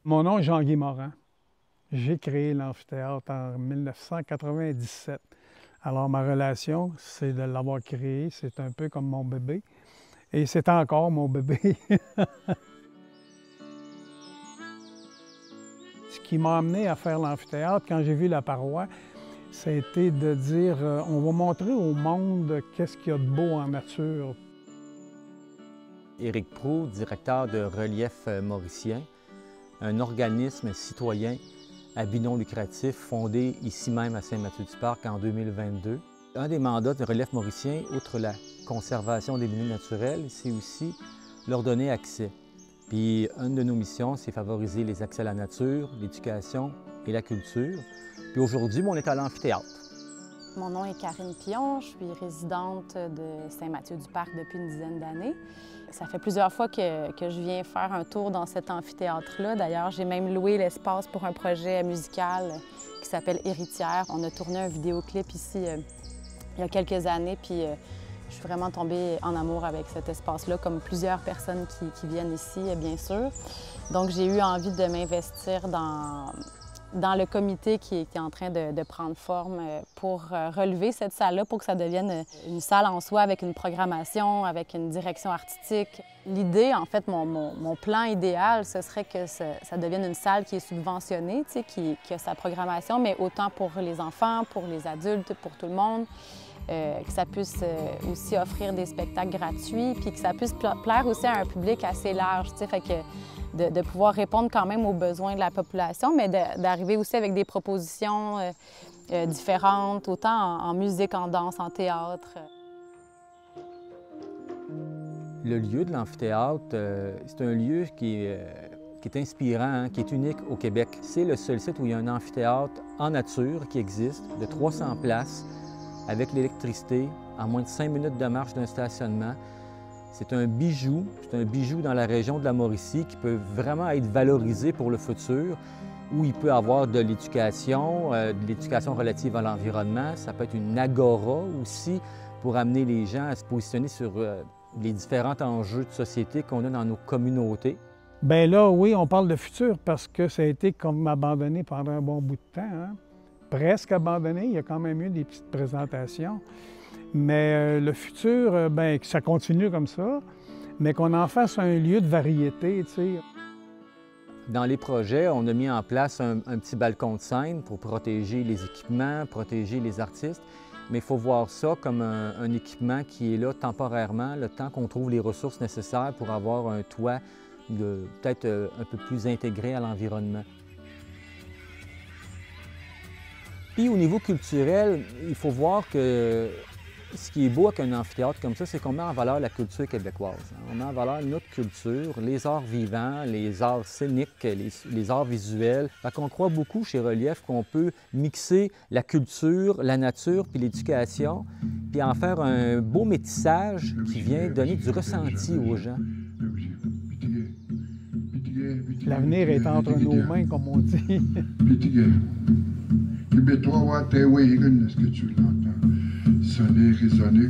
Mon nom est Jean-Guy Morin. J'ai créé l'amphithéâtre en 1997. Alors, ma relation, c'est de l'avoir créé. C'est un peu comme mon bébé. Et c'est encore mon bébé. Ce qui m'a amené à faire l'amphithéâtre, quand j'ai vu la paroi, ça a été de dire on va montrer au monde qu'est-ce qu'il y a de beau en nature. Éric Proulx, directeur de Relief Mauricien, un organisme citoyen à but non lucratif fondé ici même à Saint-Mathieu-du-Parc en 2022. Un des mandats de Relief Mauricien, outre la conservation des milieux naturels, c'est aussi leur donner accès. Puis une de nos missions, c'est favoriser les accès à la nature, l'éducation et la culture. Puis aujourd'hui, on est à l'amphithéâtre. Mon nom est Karine Pion, je suis résidente de Saint-Mathieu-du-Parc depuis une dizaine d'années. Ça fait plusieurs fois que je viens faire un tour dans cet amphithéâtre-là. D'ailleurs, j'ai même loué l'espace pour un projet musical qui s'appelle Héritière. On a tourné un vidéoclip ici il y a quelques années, puis je suis vraiment tombée en amour avec cet espace-là, comme plusieurs personnes qui viennent ici, bien sûr. Donc, j'ai eu envie de m'investir dans le comité qui est en train de prendre forme pour relever cette salle-là, pour que ça devienne une salle en soi avec une programmation, avec une direction artistique. L'idée, en fait, mon plan idéal, ce serait que ça devienne une salle qui est subventionnée, qui a sa programmation, mais autant pour les enfants, pour les adultes, pour tout le monde. Que ça puisse aussi offrir des spectacles gratuits, puis que ça puisse plaire aussi à un public assez large, fait que de pouvoir répondre quand même aux besoins de la population, mais d'arriver aussi avec des propositions différentes, autant en musique, en danse, en théâtre. Le lieu de l'amphithéâtre, c'est un lieu qui est inspirant, qui est unique au Québec. C'est le seul site où il y a un amphithéâtre en nature qui existe, de 300 places, avec l'électricité, en moins de 5 minutes de marche d'un stationnement. C'est un bijou dans la région de la Mauricie qui peut vraiment être valorisé pour le futur, où il peut avoir de l'éducation relative à l'environnement. Ça peut être une agora aussi pour amener les gens à se positionner sur les différents enjeux de société qu'on a dans nos communautés. Bien là, oui, on parle de futur parce que ça a été comme abandonné pendant un bon bout de temps, hein? Presque abandonné, il y a quand même eu des petites présentations. Mais le futur, bien, que ça continue comme ça, mais qu'on en fasse un lieu de variété, tu sais. Dans les projets, on a mis en place un petit balcon de scène pour protéger les équipements, protéger les artistes. Mais il faut voir ça comme un équipement qui est là temporairement, le temps qu'on trouve les ressources nécessaires pour avoir un toit peut-être un peu plus intégré à l'environnement. Puis au niveau culturel, il faut voir que ce qui est beau avec un amphithéâtre comme ça, c'est qu'on met en valeur la culture québécoise. On met en valeur notre culture, les arts vivants, les arts scéniques, les arts visuels. Fait qu'on croit beaucoup chez Relief qu'on peut mixer la culture, la nature puis l'éducation, puis en faire un beau métissage qui vient donner du ressenti aux gens. L'avenir est entre nos mains, comme on dit. Toi, est-ce que tu l'entends sonner, résonner?